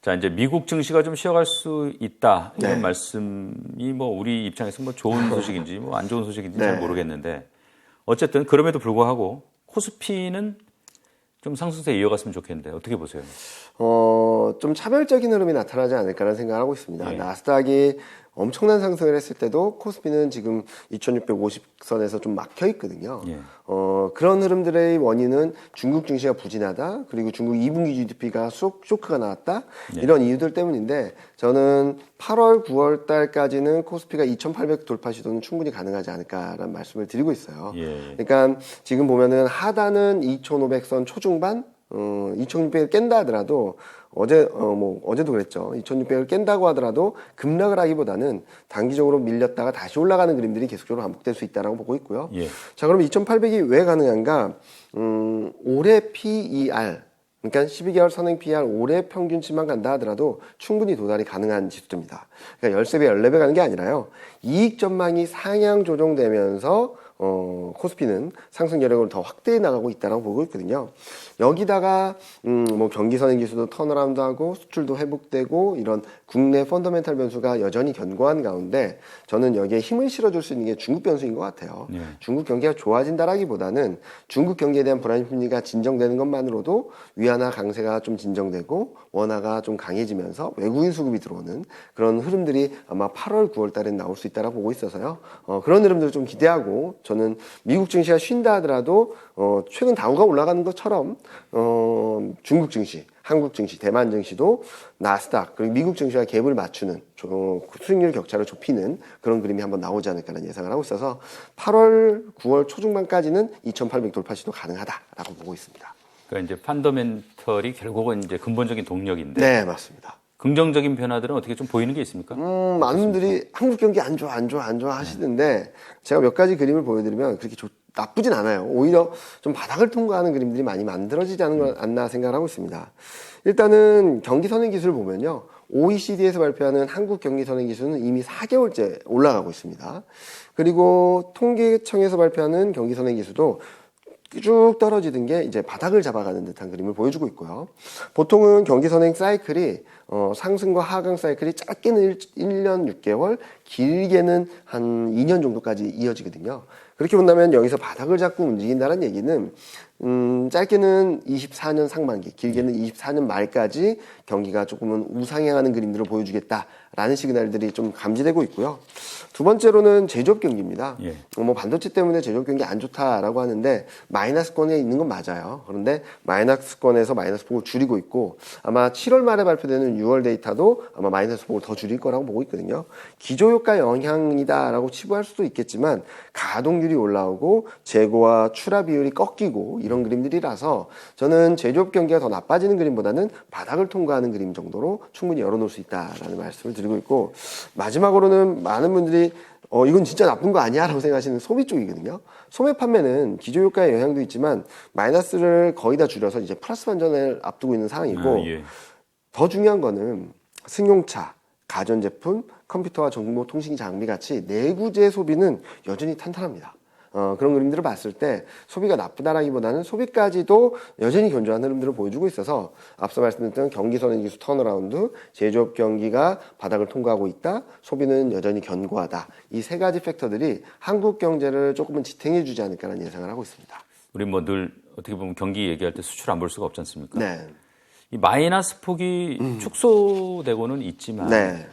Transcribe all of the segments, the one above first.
자, 이제 미국 증시가 좀 쉬어갈 수 있다. 이런 네. 말씀이 뭐 우리 입장에서 뭐 좋은 소식인지 뭐 안 좋은 소식인지 네. 잘 모르겠는데 어쨌든 그럼에도 불구하고 코스피는 좀 상승세 이어갔으면 좋겠는데 어떻게 보세요? 좀 차별적인 흐름이 나타나지 않을까라는 생각을 하고 있습니다. 예. 나스닥이 엄청난 상승을 했을 때도 코스피는 지금 2650선에서 좀 막혀 있거든요. 예. 그런 흐름들의 원인은 중국 증시가 부진하다, 그리고 중국 2분기 GDP가 쇼크가 나왔다, 예. 이런 이유들 때문인데 저는 8월, 9월 달까지는 코스피가 2800 돌파 시도는 충분히 가능하지 않을까라는 말씀을 드리고 있어요. 예. 그러니까 지금 보면은 하단은 2500선 초중반, 2600을 깬다 하더라도 어제도 그랬죠. 2600을 깬다고 하더라도 급락을 하기보다는 단기적으로 밀렸다가 다시 올라가는 그림들이 계속적으로 반복될 수 있다라고 보고 있고요. 예. 자, 그럼 2800이 왜 가능한가? 올해 PER, 그러니까 12개월 선행 PER 올해 평균치만 간다 하더라도 충분히 도달이 가능한 지수입니다. 그러니까 13배, 14배 가는 게 아니라요. 이익 전망이 상향 조정되면서 코스피는 상승 여력을 더 확대해 나가고 있다고 보고 있거든요. 여기다가 뭐 경기 선행 기술도 턴어라운드하고 수출도 회복되고 이런 국내 펀더멘탈 변수가 여전히 견고한 가운데 저는 여기에 힘을 실어줄 수 있는 게 중국 변수인 것 같아요. 네. 중국 경기가 좋아진다라기보다는 중국 경기에 대한 불안 심리가 진정되는 것만으로도 위안화 강세가 좀 진정되고 원화가 좀 강해지면서 외국인 수급이 들어오는 그런 흐름들이 아마 8월, 9월 달에 나올 수 있다고 보고 있어서요. 그런 흐름들을 좀 기대하고 저는 미국 증시가 쉰다 하더라도 최근 다우가 올라가는 것처럼 중국 증시, 한국 증시, 대만 증시도 나스닥 그리고 미국 증시와 갭을 맞추는 수익률 격차를 좁히는 그런 그림이 한번 나오지 않을까라는 예상을 하고 있어서 8월, 9월 초중반까지는 2,800 돌파 시도 가능하다라고 보고 있습니다. 그러니까 이제 펀더멘털이 결국은 이제 근본적인 동력인데. 네, 맞습니다. 긍정적인 변화들은 어떻게 좀 보이는 게 있습니까? 많은 분들이 한국 경기 안 좋아 하시는데 제가 몇 가지 그림을 보여드리면 그렇게 나쁘진 않아요. 오히려 좀 바닥을 통과하는 그림들이 많이 만들어지지 않나 생각을 하고 있습니다. 일단은 경기 선행 기술을 보면요. OECD에서 발표하는 한국 경기 선행 기술은 이미 4개월째 올라가고 있습니다. 그리고 통계청에서 발표하는 경기 선행 기술도 쭉 떨어지던 게 이제 바닥을 잡아가는 듯한 그림을 보여주고 있고요. 보통은 경기 선행 사이클이 상승과 하강 사이클이 짧게는 1년 6개월, 길게는 한 2년 정도까지 이어지거든요. 그렇게 본다면 여기서 바닥을 잡고 움직인다는 얘기는 짧게는 24년 상반기, 길게는 24년 말까지 경기가 조금은 우상향하는 그림들을 보여주겠다라는 시그널들이 좀 감지되고 있고요. 두 번째로는 제조업 경기입니다. 예. 뭐 반도체 때문에 제조업 경기 안 좋다라고 하는데 마이너스권에 있는 건 맞아요. 그런데 마이너스권에서 마이너스 폭을 줄이고 있고 아마 7월 말에 발표되는 6월 데이터도 아마 마이너스 폭을 더 줄일 거라고 보고 있거든요. 기조효과 영향이다라고 치부할 수도 있겠지만 가동률이 올라오고 재고와 출하 비율이 꺾이고 이런 그림들이라서 저는 제조업 경기가 더 나빠지는 그림보다는 바닥을 통과하는 그림 정도로 충분히 열어놓을 수 있다라는 말씀을 드리고 있고 마지막으로는 많은 분들이 이건 진짜 나쁜 거 아니야? 라고 생각하시는 소비 쪽이거든요. 소매 판매는 기조효과의 영향도 있지만 마이너스를 거의 다 줄여서 이제 플러스 반전을 앞두고 있는 상황이고 예. 더 중요한 거는 승용차, 가전제품, 컴퓨터와 정보통신 장비 같이 내구재 소비는 여전히 탄탄합니다. 그런 그림들을 봤을 때 소비가 나쁘다라기보다는 소비까지도 여전히 견조한 흐름들을 보여주고 있어서 앞서 말씀드렸던 경기 선행 기술 턴어라운드, 제조업 경기가 바닥을 통과하고 있다, 소비는 여전히 견고하다. 이 세 가지 팩터들이 한국 경제를 조금은 지탱해 주지 않을까라는 예상을 하고 있습니다. 우리 뭐 늘 어떻게 보면 경기 얘기할 때 수출 안 볼 수가 없지 않습니까? 네. 이 마이너스 폭이 축소되고는 있지만 네.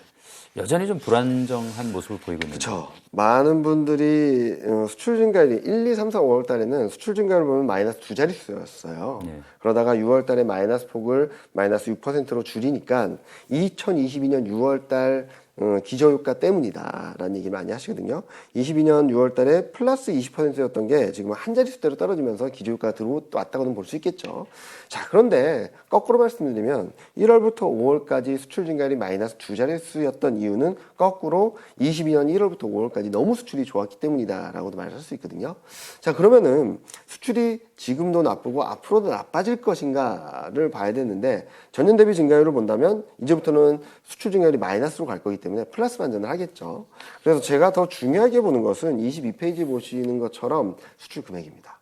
여전히 좀 불안정한 모습을 보이고 있는데. 그렇죠. 많은 분들이 수출 증가율이 1, 2, 3, 4, 5월 달에는 수출 증가율을 보면 마이너스 두 자릿수였어요. 네. 그러다가 6월 달에 마이너스 폭을 마이너스 6%로 줄이니까 2022년 6월 달 기저효과 때문이다라는 얘기를 많이 하시거든요. 22년 6월 달에 플러스 20%였던 게 지금 한 자릿수대로 떨어지면서 기저효과가 들어왔다고는 볼 수 있겠죠. 자, 그런데 거꾸로 말씀드리면 1월부터 5월까지 수출 증가율이 마이너스 두 자릿수였던 이유는 거꾸로 22년 1월부터 5월까지 너무 수출이 좋았기 때문이다라고도 말할 수 있거든요. 자, 그러면은 수출이 지금도 나쁘고 앞으로도 나빠질 것인가를 봐야 되는데 전년 대비 증가율을 본다면 이제부터는 수출 증가율이 마이너스로 갈 거기 때문에 플러스 반전을 하겠죠. 그래서 제가 더 중요하게 보는 것은 22페이지 보시는 것처럼 수출 금액입니다.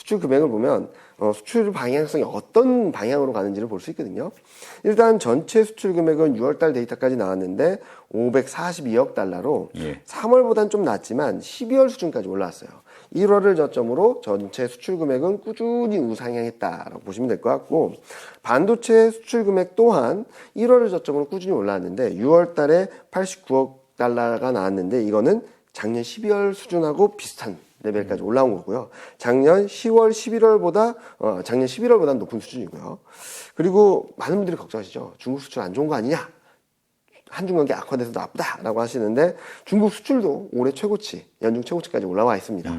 수출 금액을 보면 수출 방향성이 어떤 방향으로 가는지를 볼 수 있거든요. 일단 전체 수출 금액은 6월달 데이터까지 나왔는데 542억 달러로 예. 3월보단 좀 낮지만 12월 수준까지 올라왔어요. 1월을 저점으로 전체 수출 금액은 꾸준히 우상향했다라고 보시면 될 것 같고, 반도체 수출 금액 또한 1월을 저점으로 꾸준히 올라왔는데 6월 달에 89억 달러가 나왔는데 이거는 작년 12월 수준하고 비슷한 레벨까지 올라온 거고요. 작년 10월, 11월보다 작년 11월보다 높은 수준이고요. 그리고 많은 분들이 걱정하시죠. 중국 수출 안 좋은 거 아니냐? 한중 관계 악화돼서 나쁘다라고 하시는데 중국 수출도 올해 최고치, 연중 최고치까지 올라와 있습니다.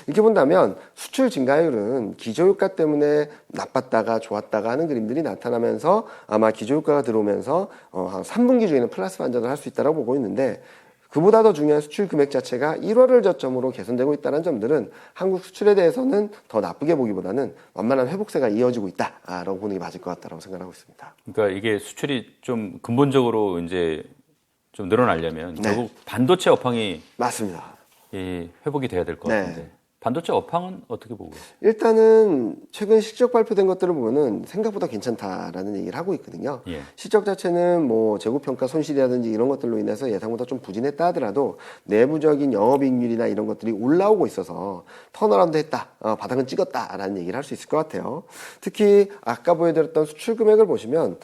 이렇게 본다면 수출 증가율은 기저효과 때문에 나빴다가 좋았다가 하는 그림들이 나타나면서 아마 기저효과가 들어오면서 한 3분기 중에는 플러스 반전을 할 수 있다고 보고 있는데, 그보다 더 중요한 수출 금액 자체가 1월을 저점으로 개선되고 있다는 점들은 한국 수출에 대해서는 더 나쁘게 보기보다는 완만한 회복세가 이어지고 있다라고 보는 게 맞을 것 같다고 생각하고 있습니다. 그러니까 이게 수출이 좀 근본적으로 이제 좀 늘어나려면 네. 결국 반도체 업황이 맞습니다. 회복이 돼야 될 것 네. 같은데 반도체 업황은 어떻게 보고 있어요? 일단은 최근 실적 발표된 것들을 보면은 생각보다 괜찮다라는 얘기를 하고 있거든요. 예. 실적 자체는 뭐 재고평가 손실이라든지 이런 것들로 인해서 예상보다 좀 부진했다 하더라도 내부적인 영업이익률이나 이런 것들이 올라오고 있어서 턴어라운드 했다, 바닥은 찍었다라는 얘기를 할 수 있을 것 같아요. 특히 아까 보여드렸던 수출 금액을 보시면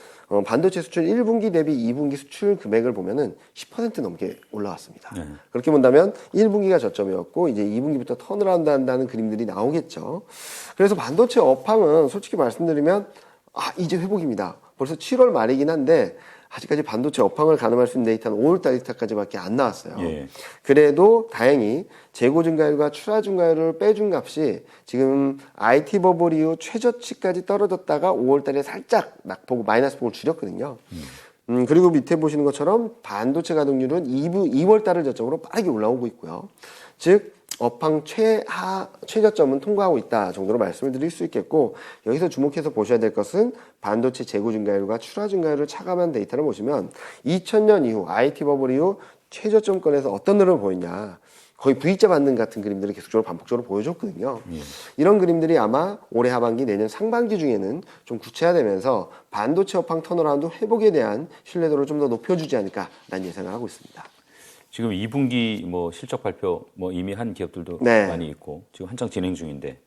반도체 수출 1분기 대비 2분기 수출 금액을 보면은 10% 넘게 올라왔습니다. 네. 그렇게 본다면 1분기가 저점이었고 이제 2분기부터 턴어라운드 한다는 그림들이 나오겠죠. 그래서 반도체 업황은 솔직히 말씀드리면 이제 회복입니다. 벌써 7월 말이긴 한데 아직까지 반도체 업황을 가늠할 수 있는 데이터는 5월 데이터까지밖에 안 나왔어요. 예. 그래도 다행히 재고 증가율과 출하 증가율을 빼준 값이 지금 IT 버블 이후 최저치까지 떨어졌다가 5월 달에 살짝 낙폭 마이너스 폭을 줄였거든요. 그리고 밑에 보시는 것처럼 반도체 가동률은 2월 달을 저점으로 빠르게 올라오고 있고요. 즉 업황 최저점은 통과하고 있다 정도로 말씀을 드릴 수 있겠고, 여기서 주목해서 보셔야 될 것은 반도체 재고 증가율과 출하 증가율을 차감한 데이터를 보시면 2000년 이후 IT 버블 이후 최저점권에서 어떤 흐름을 보였냐, 거의 V자 반등 같은 그림들을 계속적으로 반복적으로 보여줬거든요. 이런 그림들이 아마 올해 하반기 내년 상반기 중에는 좀 구체화되면서 반도체 업황 턴어라운드 회복에 대한 신뢰도를 좀 더 높여주지 않을까라는 예상을 하고 있습니다. 지금 2분기 뭐 실적 발표 뭐 이미 한 기업들도 네. 많이 있고 지금 한창 진행 중인데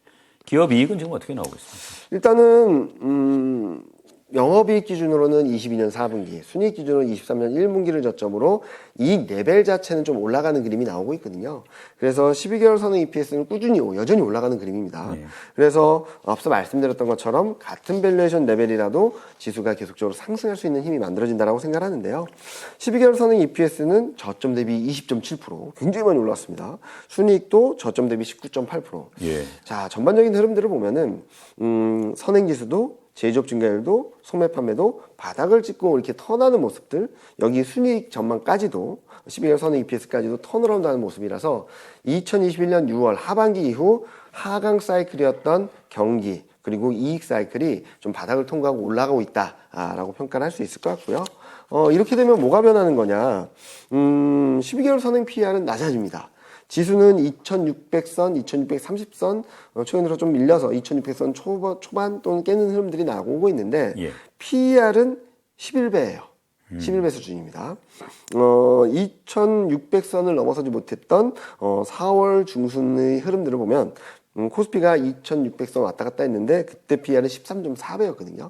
기업 이익은 지금 어떻게 나오고 있습니까? 일단은 영업이익 기준으로는 22년 4분기, 순이익 기준으로 23년 1분기를 저점으로 이익 레벨 자체는 좀 올라가는 그림이 나오고 있거든요. 그래서 12개월 선행 EPS는 꾸준히 여전히 올라가는 그림입니다. 네. 그래서 앞서 말씀드렸던 것처럼 같은 밸류에이션 레벨이라도 지수가 계속적으로 상승할 수 있는 힘이 만들어진다고 생각하는데요. 12개월 선행 EPS는 저점 대비 20.7% 굉장히 많이 올랐습니다. 순이익도 저점 대비 19.8%. 예. 자, 전반적인 흐름들을 보면은 선행 지수도 제조업 증가율도 소매 판매도 바닥을 찍고 이렇게 턴하는 모습들, 여기 순이익 전망까지도 12개월 선행 EPS까지도 턴어라운드 하는 모습이라서 2021년 6월 하반기 이후 하강 사이클이었던 경기 그리고 이익 사이클이 좀 바닥을 통과하고 올라가고 있다라고 평가를 할 수 있을 것 같고요. 이렇게 되면 뭐가 변하는 거냐? 12개월 선행 PER은 낮아집니다. 지수는 2600선, 2630선, 최근 들어 좀 밀려서 2600선 초반 또는 깨는 흐름들이 나오고 있는데, 예. PER은 11배예요. 11배 수준입니다. 2600선을 넘어서지 못했던 4월 중순의 흐름들을 보면 코스피가 2600선 왔다 갔다 했는데 그때 PER은 13.4배였거든요.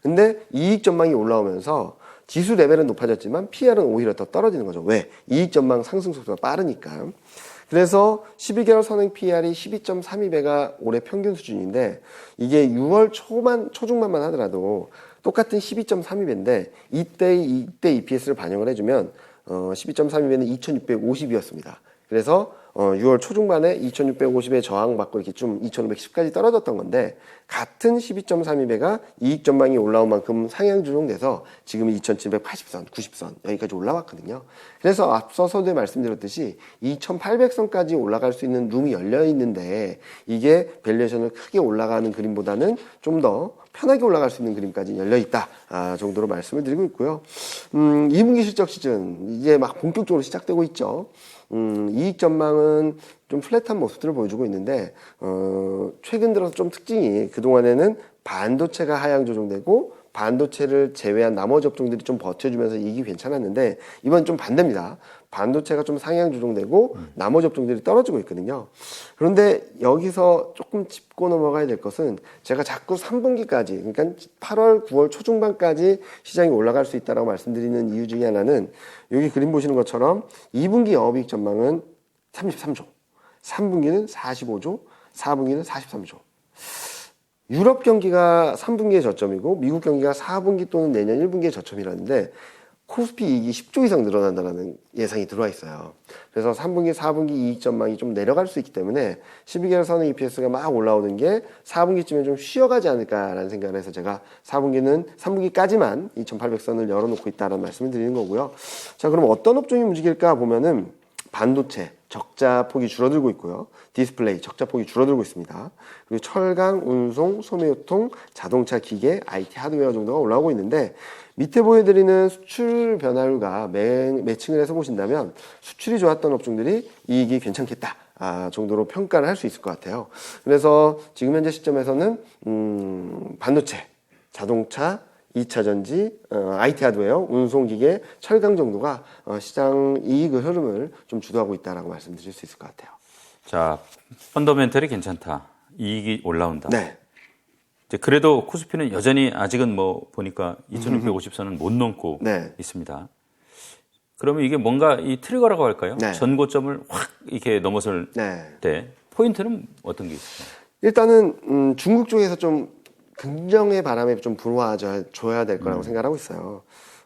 근데 이익 전망이 올라오면서 지수 레벨은 높아졌지만 PER은 오히려 더 떨어지는 거죠. 왜? 이익 전망 상승 속도가 빠르니까. 그래서 12개월 선행 PER이 12.32배가 올해 평균 수준인데 이게 6월 초중반만 하더라도 똑같은 12.32배인데 이때 EPS를 반영을 해주면 12.32배는 2650이었습니다. 그래서 6월 초중반에 2650에 저항받고 이렇게 좀 2510까지 떨어졌던 건데 같은 12.32배가 이익 전망이 올라온 만큼 상향 조정돼서 지금 2780선, 90선 여기까지 올라왔거든요. 그래서 앞서서도 말씀드렸듯이 2800선까지 올라갈 수 있는 룸이 열려 있는데 이게 밸류에이션을 크게 올라가는 그림보다는 좀 더 편하게 올라갈 수 있는 그림까지 열려 있다 정도로 말씀을 드리고 있고요. 2분기 실적 시즌 이제 막 본격적으로 시작되고 있죠. 이익 전망은 좀 플랫한 모습들을 보여주고 있는데 최근 들어서 좀 특징이 그동안에는 반도체가 하향 조정되고 반도체를 제외한 나머지 업종들이 좀 버텨주면서 이익이 괜찮았는데 이번 좀 반대입니다. 반도체가 좀 상향 조정되고 나머지 업종들이 떨어지고 있거든요. 그런데 여기서 조금 짚고 넘어가야 될 것은 제가 자꾸 3분기까지 그러니까 8월, 9월 초중반까지 시장이 올라갈 수 있다고 말씀드리는 이유 중에 하나는 여기 그림 보시는 것처럼 2분기 영업이익 전망은 33조, 3분기는 45조, 4분기는 43조. 유럽 경기가 3분기의 저점이고 미국 경기가 4분기 또는 내년 1분기의 저점이라는데 코스피 이익이 10조 이상 늘어난다는 예상이 들어와 있어요. 그래서 3분기, 4분기 이익 전망이 좀 내려갈 수 있기 때문에 12개월 선의 EPS가 막 올라오는 게 4분기쯤에 좀 쉬어가지 않을까라는 생각을 해서 제가 3분기까지만 2,800선을 열어놓고 있다는 말씀을 드리는 거고요. 자, 그럼 어떤 업종이 움직일까 보면은 반도체 적자 폭이 줄어들고 있고요. 디스플레이 적자 폭이 줄어들고 있습니다. 그리고 철강, 운송, 소매유통, 자동차, 기계, IT 하드웨어 정도가 올라오고 있는데 밑에 보여드리는 수출 변화율과 매칭을 해서 보신다면 수출이 좋았던 업종들이 이익이 괜찮겠다 정도로 평가를 할 수 있을 것 같아요. 그래서 지금 현재 시점에서는 반도체, 자동차, 2차 전지, IT 하드웨어, 운송기계, 철강 정도가 시장 이익 흐름을 좀 주도하고 있다라고 말씀드릴 수 있을 것 같아요. 자, 펀더멘털이 괜찮다. 이익이 올라온다. 네. 이제 그래도 코스피는 여전히 아직은 뭐 보니까 2650선은 못 넘고 네. 있습니다. 그러면 이게 뭔가 이 트리거라고 할까요? 네. 전고점을 확 이렇게 넘어설 네. 때 포인트는 어떤 게 있을까요? 일단은 중국 쪽에서 좀 긍정의 바람에 좀 불어줘야 될 거라고 생각하고 있어요.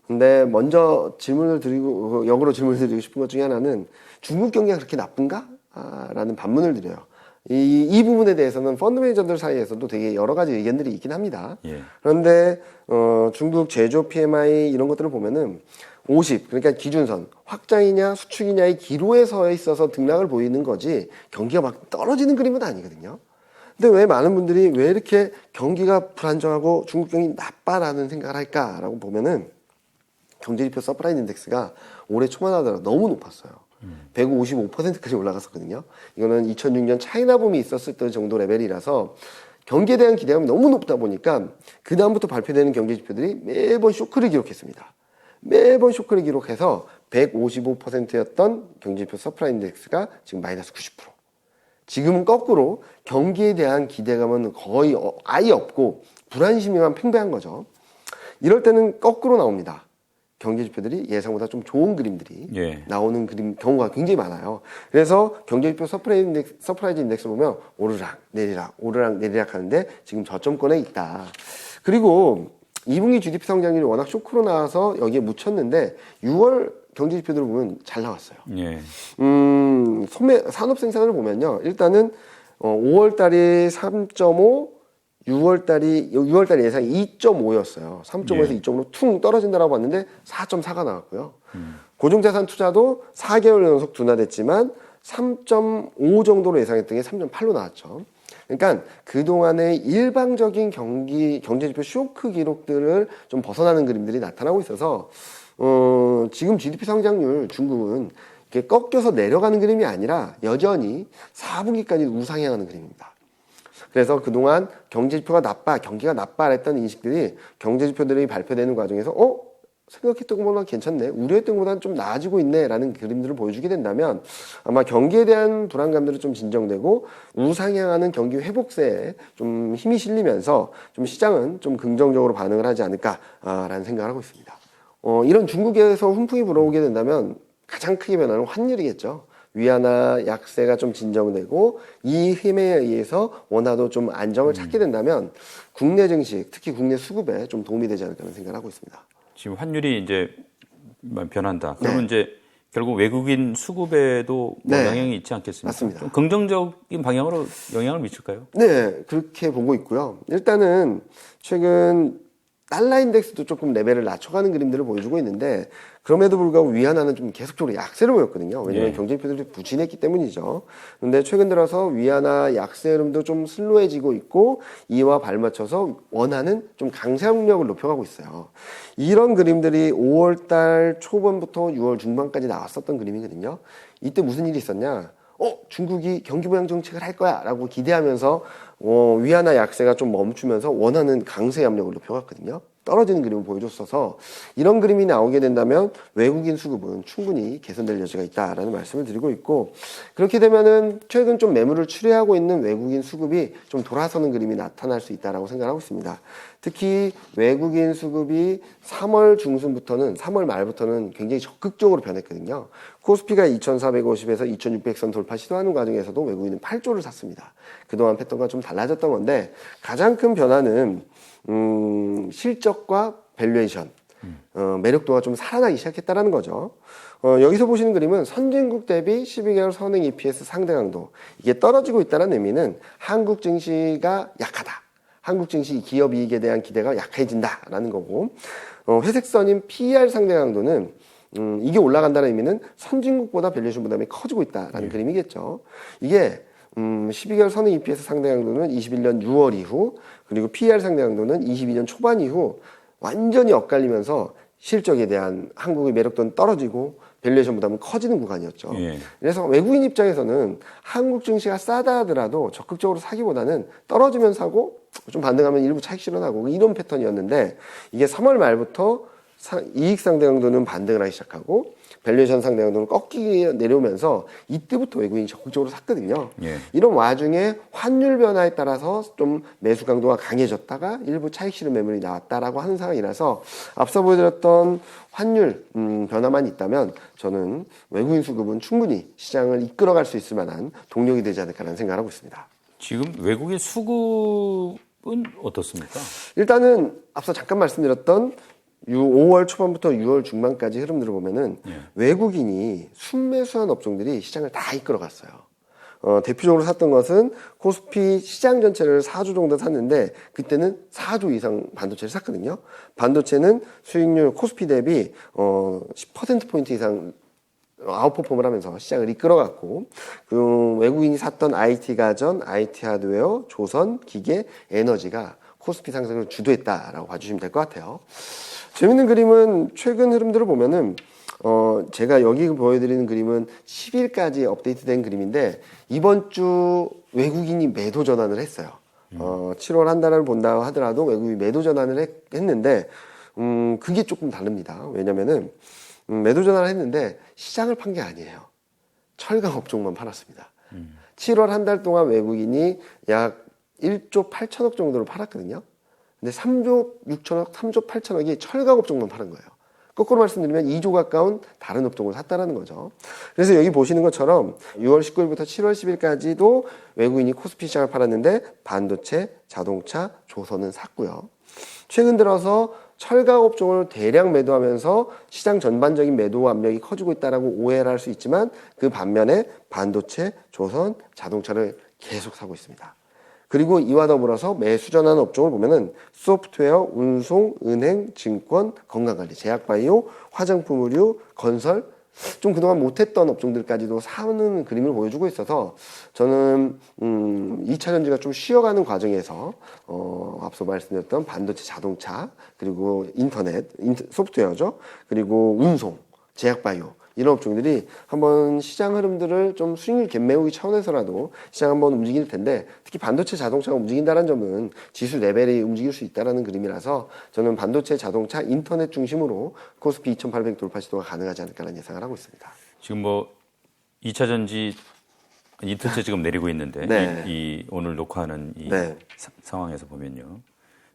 근데 먼저 역으로 질문을 드리고 싶은 것 중에 하나는 중국 경기가 그렇게 나쁜가? 라는 반문을 드려요. 이 부분에 대해서는 펀드 매니저들 사이에서도 되게 여러 가지 의견들이 있긴 합니다. 예. 그런데 중국 제조 PMI 이런 것들을 보면은 50, 그러니까 기준선, 확장이냐 수축이냐의 기로에 서 있어서 등락을 보이는 거지 경기가 막 떨어지는 그림은 아니거든요. 근데 왜 많은 분들이 왜 이렇게 경기가 불안정하고 중국 경기 나빠라는 생각을 할까라고 보면은 경제지표 서프라이즈 인덱스가 올해 초만 하더라도 너무 높았어요. 155%까지 올라갔었거든요. 이거는 2006년 차이나 붐이 있었을 때 정도 레벨이라서 경기에 대한 기대감이 너무 높다 보니까 그 다음부터 발표되는 경제지표들이 매번 쇼크를 기록했습니다. 매번 쇼크를 기록해서 155%였던 경제지표 서프라이즈 인덱스가 지금 마이너스 90%. 지금은 거꾸로 경기에 대한 기대감은 거의 아예 없고 불안심이만 팽배한 거죠. 이럴 때는 거꾸로 나옵니다. 경제지표들이 예상보다 좀 좋은 그림들이 나오는 경우가 굉장히 많아요. 그래서 경제지표 서프라이즈 인덱스 보면 오르락 내리락 하는데 지금 저점권에 있다. 그리고 2분기 GDP 성장률이 워낙 쇼크로 나와서 여기에 묻혔는데 6월 경제지표들을 보면 잘 나왔어요. 예. 산업 생산을 보면요. 일단은 5월 달이 3.5, 6월 달이 예상이 2.5였어요. 3.5에서 2.5로 퉁 떨어진다라고 봤는데 4.4가 나왔고요. 고정자산 투자도 4개월 연속 둔화됐지만 3.5 정도로 예상했던 게 3.8로 나왔죠. 그러니까 그동안의 일방적인 경제지표 쇼크 기록들을 좀 벗어나는 그림들이 나타나고 있어서 지금 GDP 성장률 중국은 이렇게 꺾여서 내려가는 그림이 아니라 여전히 4분기까지 우상향하는 그림입니다. 그래서 그동안 경기가 나빠 했던 인식들이 경제지표들이 발표되는 과정에서 생각했던 것보다 괜찮네, 우려했던 것보다는 좀 나아지고 있네 라는 그림들을 보여주게 된다면 아마 경기에 대한 불안감들이 좀 진정되고 우상향하는 경기 회복세에 좀 힘이 실리면서 좀 시장은 좀 긍정적으로 반응을 하지 않을까라는 생각을 하고 있습니다. 이런 중국에서 훈풍이 불어오게 된다면 가장 크게 변하는 환율이겠죠. 위안화 약세가 좀 진정되고 이 힘에 의해서 원화도 좀 안정을 찾게 된다면 국내 증시, 특히 국내 수급에 좀 도움이 되지 않을까 하는 생각을 하고 있습니다. 지금 환율이 이제 변한다. 그러면 이제 결국 외국인 수급에도 영향이 있지 않겠습니까? 맞습니다. 좀 긍정적인 방향으로 영향을 미칠까요? 네, 그렇게 보고 있고요. 일단은 최근 달러 인덱스도 조금 레벨을 낮춰가는 그림들을 보여주고 있는데 그럼에도 불구하고 위안화는 좀 계속적으로 약세를 보였거든요. 왜냐하면 예. 경쟁표들이 부진했기 때문이죠. 그런데 최근 들어서 위안화 약세 흐름도 좀 슬로해지고 있고 이와 발맞춰서 원화는 좀 강세력을 높여가고 있어요. 이런 그림들이 5월달 초반부터 6월 중반까지 나왔었던 그림이거든요. 이때 무슨 일이 있었냐? 중국이 경기 부양 정책을 할 거야라고 기대하면서 위안화 약세가 좀 멈추면서 원화는 강세 압력을 높여갔거든요. 떨어지는 그림을 보여줬어서 이런 그림이 나오게 된다면 외국인 수급은 충분히 개선될 여지가 있다라는 말씀을 드리고 있고, 그렇게 되면은 최근 좀 매물을 출회하고 있는 외국인 수급이 좀 돌아서는 그림이 나타날 수 있다라고 생각하고 있습니다. 특히 외국인 수급이 3월 중순부터는 3월 말부터는 굉장히 적극적으로 변했거든요. 코스피가 2450에서 2600선 돌파 시도하는 과정에서도 외국인은 8조를 샀습니다. 그동안 패턴과 좀 달라졌던 건데 가장 큰 변화는 실적과 밸류에이션, 매력도가 좀 살아나기 시작했다라는 거죠. 여기서 보시는 그림은 선진국 대비 12개월 선행 EPS 상대 강도, 이게 떨어지고 있다는 의미는 한국 증시가 약하다, 한국 증시 기업 이익에 대한 기대가 약해진다라는 거고, 회색선인 PER 상대 강도는 이게 올라간다는 의미는 선진국보다 밸류에이션 부담이 커지고 있다라는 그림이겠죠. 이게 12개월 선행 EPS 상대 강도는 21년 6월 이후, 그리고 PER 상대 강도는 22년 초반 이후 완전히 엇갈리면서 실적에 대한 한국의 매력도는 떨어지고 밸류에이션 부담은 커지는 구간이었죠. 예. 그래서 외국인 입장에서는 한국 증시가 싸다 하더라도 적극적으로 사기보다는 떨어지면 사고 좀 반등하면 일부 차익 실현하고 이런 패턴이었는데, 이게 3월 말부터 이익 상대 강도는 반등을 하기 시작하고 밸류에이션 상대 강도는 꺾이게 내려오면서 이때부터 외국인이 적극적으로 샀거든요. 예. 이런 와중에 환율 변화에 따라서 좀 매수 강도가 강해졌다가 일부 차익 실현 매물이 나왔다라고 하는 상황이라서 앞서 보여드렸던 환율 변화만 있다면 저는 외국인 수급은 충분히 시장을 이끌어갈 수 있을 만한 동력이 되지 않을까라는 생각을 하고 있습니다. 지금 외국의 수급은 어떻습니까? 일단은 앞서 잠깐 말씀드렸던 5월 초반부터 6월 중반까지 흐름들을 보면은 외국인이 순매수한 업종들이 시장을 다 이끌어갔어요. 대표적으로 샀던 것은 코스피 시장 전체를 4조 정도 샀는데 그때는 4조 이상 반도체를 샀거든요. 반도체는 수익률 코스피 대비 10%포인트 이상 아웃퍼폼을 하면서 시장을 이끌어갔고, 그 외국인이 샀던 IT 가전, IT 하드웨어, 조선, 기계, 에너지가 코스피 상승을 주도했다라고 봐주시면 될 것 같아요. 재밌는 그림은 최근 흐름들을 보면은 제가 여기 보여드리는 그림은 10일까지 업데이트된 그림인데 이번 주 외국인이 매도 전환을 했어요. 7월 한 달을 본다 하더라도 외국인이 매도 전환을 했는데 그게 조금 다릅니다. 왜냐면은 매도 전환을 했는데 시장을 판 게 아니에요. 철강 업종만 팔았습니다. 7월 한 달 동안 외국인이 약 1조 8천억 정도를 팔았거든요. 근데 3조 6천억, 3조 8천억이 철강 업종만 파는 거예요. 거꾸로 말씀드리면 2조 가까운 다른 업종을 샀다라는 거죠. 그래서 여기 보시는 것처럼 6월 19일부터 7월 10일까지도 외국인이 코스피 시장을 팔았는데 반도체, 자동차, 조선은 샀고요. 최근 들어서 철강 업종을 대량 매도하면서 시장 전반적인 매도 압력이 커지고 있다라고 오해를 할 수 있지만 그 반면에 반도체, 조선, 자동차를 계속 사고 있습니다. 그리고 이와 더불어서 매수 전환 업종을 보면은 소프트웨어, 운송, 은행, 증권, 건강관리, 제약바이오, 화장품 의류, 건설, 좀 그동안 못했던 업종들까지도 사는 그림을 보여주고 있어서 저는 2차 전지가 좀 쉬어가는 과정에서 앞서 말씀드렸던 반도체, 자동차, 그리고 인터넷, 소프트웨어죠. 그리고 운송, 제약바이오 이런 업종들이 한번 시장 흐름들을 좀 수익률 갭매우기 차원에서라도 시장 한번 움직일 텐데, 특히 반도체 자동차가 움직인다는 점은 지수 레벨이 움직일 수 있다는 그림이라서 저는 반도체 자동차 인터넷 중심으로 코스피 2800 돌파 시도가 가능하지 않을까라는 예상을 하고 있습니다. 지금 뭐 2차 전지 이틀째 지금 내리고 있는데 네. 이 오늘 녹화하는 이 네. 상황에서 보면요.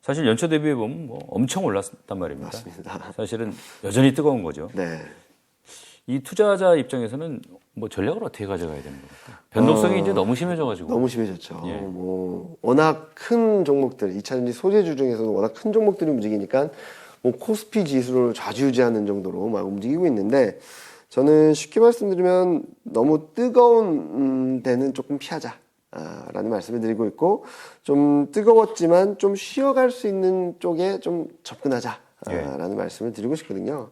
사실 연초 대비해 보면 뭐 엄청 올랐단 말입니다. 맞습니다. 사실은 여전히 뜨거운 거죠. 네. 이 투자자 입장에서는 뭐 전략을 어떻게 가져가야 되는 겁니까? 변동성이 이제 너무 심해져가지고. 너무 심해졌죠. 예. 뭐 워낙 큰 종목들, 2차전지 소재주 중에서도 워낙 큰 종목들이 움직이니까 뭐 코스피 지수를 좌지우지하는 정도로 막 움직이고 있는데, 저는 쉽게 말씀드리면 너무 뜨거운 데는 조금 피하자. 라는 말씀을 드리고 있고, 좀 뜨거웠지만 좀 쉬어갈 수 있는 쪽에 좀 접근하자. 라는 말씀을 드리고 싶거든요.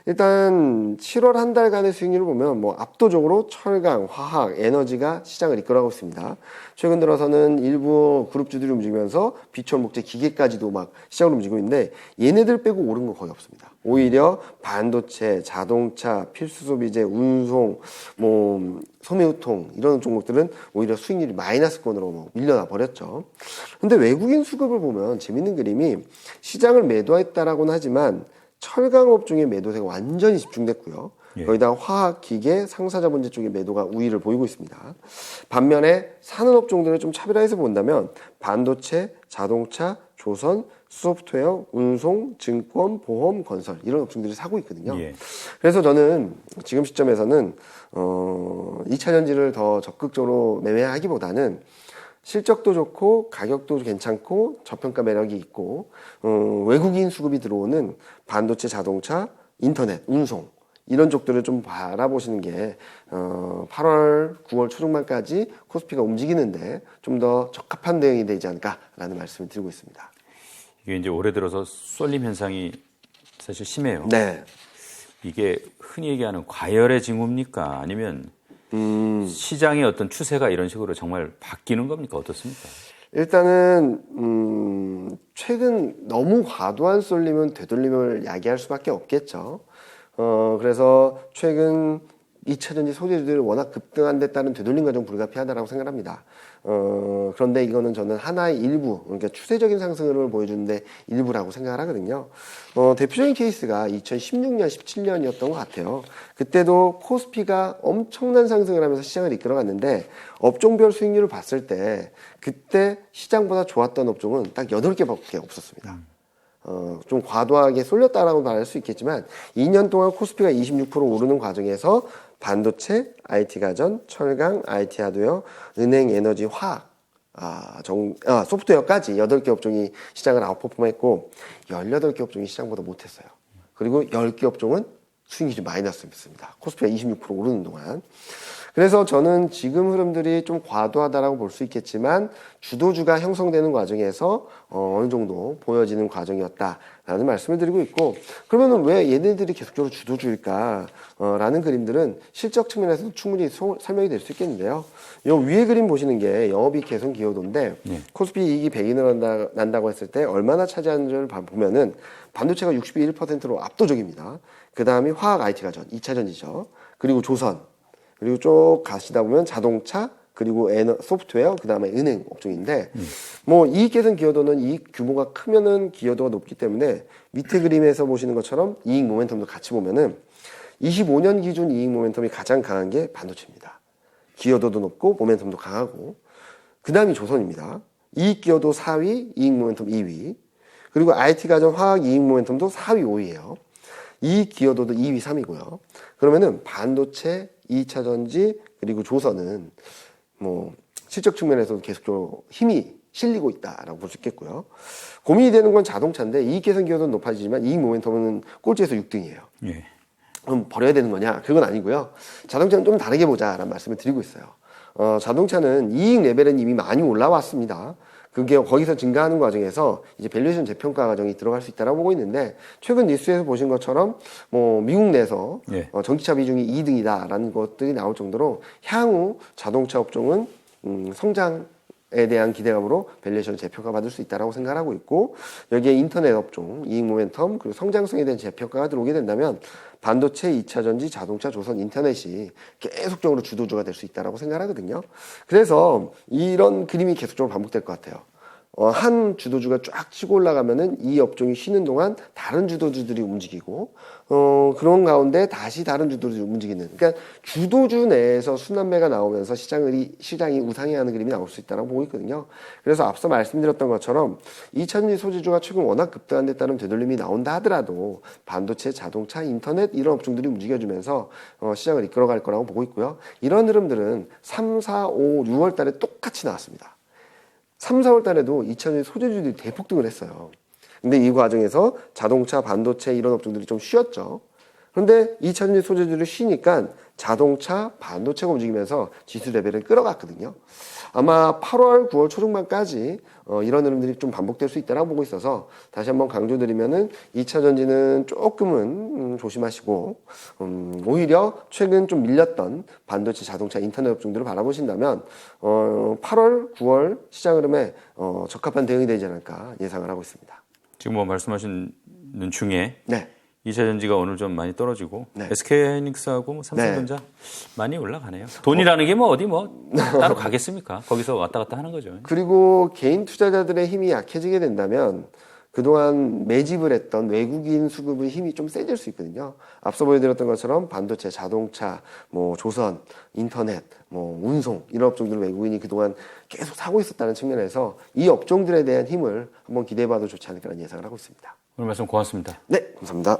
일단 7월 한 달간의 수익률을 보면 뭐 압도적으로 철강, 화학, 에너지가 시장을 이끌어가고 있습니다. 최근 들어서는 일부 그룹주들이 움직이면서 비철, 목재, 기계까지도 막 시장으로 움직이고 있는데 얘네들 빼고 오른 거 거의 없습니다. 오히려 반도체, 자동차, 필수 소비재, 운송, 뭐 소매유통 이런 종목들은 오히려 수익률이 마이너스권으로 뭐 밀려나 버렸죠. 근데 외국인 수급을 보면 재밌는 그림이 시장을 매도했다라고는 하지만 철강업 중에 매도세가 완전히 집중됐고요. 예. 거기다가 화학, 기계, 상사자본재 쪽의 매도가 우위를 보이고 있습니다. 반면에 산업종들을 좀 차별화해서 본다면 반도체, 자동차, 조선, 소프트웨어, 운송, 증권, 보험, 건설 이런 업종들이 사고 있거든요. 예. 그래서 저는 지금 시점에서는 2차전지를 더 적극적으로 매매하기보다는 실적도 좋고 가격도 괜찮고 저평가 매력이 있고 외국인 수급이 들어오는 반도체, 자동차, 인터넷, 운송 이런 쪽들을 좀 바라보시는 게 8월, 9월 초중반까지 코스피가 움직이는데 좀 더 적합한 대응이 되지 않을까라는 말씀을 드리고 있습니다. 이게 이제 올해 들어서 쏠림 현상이 사실 심해요. 네. 이게 흔히 얘기하는 과열의 징후입니까? 아니면 시장의 어떤 추세가 이런 식으로 정말 바뀌는 겁니까? 어떻습니까? 일단은 최근 너무 과도한 쏠림은 되돌림을 야기할 수밖에 없겠죠. 그래서 최근 2차전지 소재주들이 워낙 급등한 데 따른 되돌림 과정 불가피하다라고 생각합니다. 그런데 이거는 저는 하나의 일부, 그러니까 추세적인 상승을 보여주는데 일부라고 생각을 하거든요. 대표적인 케이스가 2016년, 17년이었던 것 같아요. 그때도 코스피가 엄청난 상승을 하면서 시장을 이끌어갔는데 업종별 수익률을 봤을 때 그때 시장보다 좋았던 업종은 딱 8개밖에 없었습니다. 좀 과도하게 쏠렸다라고 말할 수 있겠지만 2년 동안 코스피가 26% 오르는 과정에서 반도체, IT 가전, 철강, IT 하드웨어, 은행, 에너지, 화학, 소프트웨어까지 8개 업종이 시장을 아웃퍼폼했고 18개 업종이 시장보다 못했어요. 그리고 10개 업종은 수익률이 마이너스였습니다. 코스피가 26% 오르는 동안. 그래서 저는 지금 흐름들이 좀 과도하다라고 볼 수 있겠지만 주도주가 형성되는 과정에서 어느 정도 보여지는 과정이었다라는 말씀을 드리고 있고, 그러면은 왜 얘네들이 계속적으로 주도주일까? 라는 그림들은 실적 측면에서도 충분히 설명이 될 수 있겠는데요. 요 위에 그림 보시는 게 영업이익 개선 기여도인데 코스피 이익이 100이 난다고 했을 때 얼마나 차지하는지를 보면은 반도체가 61%로 압도적입니다. 그 다음이 화학, IT 가전, 2차전지죠. 그리고 조선, 그리고 쭉 가시다 보면 자동차, 그리고 소프트웨어, 그 다음에 은행 업종인데, 뭐 이익 개선 기여도는 이익 규모가 크면은 기여도가 높기 때문에 밑에 그림에서 보시는 것처럼 이익 모멘텀도 같이 보면은 25년 기준 이익 모멘텀이 가장 강한 게 반도체입니다. 기여도도 높고 모멘텀도 강하고, 그 다음이 조선입니다. 이익 기여도 4위, 이익 모멘텀 2위. 그리고 IT 가전 화학 이익 모멘텀도 4위, 5위예요. 이익 기여도도 2위, 3위고요. 그러면은 반도체, 2차 전지 그리고 조선은 뭐 실적 측면에서도 계속적으로 힘이 실리고 있다라고 볼 수 있겠고요. 고민이 되는 건 자동차인데 이익 개선 기여도는 높아지지만 이익 모멘텀은 꼴찌에서 6등이에요. 예. 그럼 버려야 되는 거냐? 그건 아니고요. 자동차는 좀 다르게 보자라는 말씀을 드리고 있어요. 자동차는 이익 레벨은 이미 많이 올라왔습니다. 그게 거기서 증가하는 과정에서 이제 밸류에이션 재평가 과정이 들어갈 수 있다라고 보고 있는데, 최근 뉴스에서 보신 것처럼 뭐 미국 내에서 전기차 비중이 2등이다라는 것들이 나올 정도로 향후 자동차 업종은 성장에 대한 기대감으로 밸류에이션 재평가 받을 수 있다라고 생각하고 있고, 여기에 인터넷 업종 이익 모멘텀 그리고 성장성에 대한 재평가가 들어오게 된다면 반도체, 2차전지, 자동차, 조선, 인터넷이 계속적으로 주도주가 될 수 있다라고 생각하거든요. 그래서 이런 그림이 계속적으로 반복될 것 같아요. 한 주도주가 쫙 치고 올라가면은 이 업종이 쉬는 동안 다른 주도주들이 움직이고, 그런 가운데 다시 다른 주도주들이 움직이는, 그러니까 주도주 내에서 순환매가 나오면서 시장이 우상향하는 그림이 나올 수 있다고 보고 있거든요. 그래서 앞서 말씀드렸던 것처럼 2차전지 소재주가 최근 워낙 급등한 데 따른 되돌림이 나온다 하더라도 반도체, 자동차, 인터넷 이런 업종들이 움직여주면서 시장을 이끌어갈 거라고 보고 있고요. 이런 흐름들은 3, 4, 5, 6월 달에 똑같이 나왔습니다. 3, 4월 달에도 2차전지 소재주들이 대폭등을 했어요. 근데 이 과정에서 자동차, 반도체 이런 업종들이 좀 쉬었죠. 그런데 2차전지 소재들이 쉬니까 자동차, 반도체가 움직이면서 지수 레벨을 끌어갔거든요. 아마 8월, 9월 초중반까지 이런 흐름들이 좀 반복될 수 있다고 보고 있어서 다시 한번 강조드리면은 2차 전지는 조금은 조심하시고 오히려 최근 좀 밀렸던 반도체, 자동차, 인터넷 업종들을 바라보신다면 8월, 9월 시장 흐름에 적합한 대응이 되지 않을까 예상을 하고 있습니다. 지금 뭐 말씀하신 중에 네. 2차 전지가 오늘 좀 많이 떨어지고 네. SK하이닉스하고 뭐 삼성전자 많이 올라가네요. 돈이라는 게 뭐 어디 뭐 따로 가겠습니까? 거기서 왔다 갔다 하는 거죠. 그리고 개인 투자자들의 힘이 약해지게 된다면 그동안 매집을 했던 외국인 수급의 힘이 좀 세질 수 있거든요. 앞서 보여드렸던 것처럼 반도체, 자동차, 뭐 조선, 인터넷, 뭐 운송 이런 업종들 외국인이 그동안 계속 사고 있었다는 측면에서 이 업종들에 대한 힘을 한번 기대해봐도 좋지 않을까라는 예상을 하고 있습니다. 오늘 말씀 고맙습니다. 네, 감사합니다.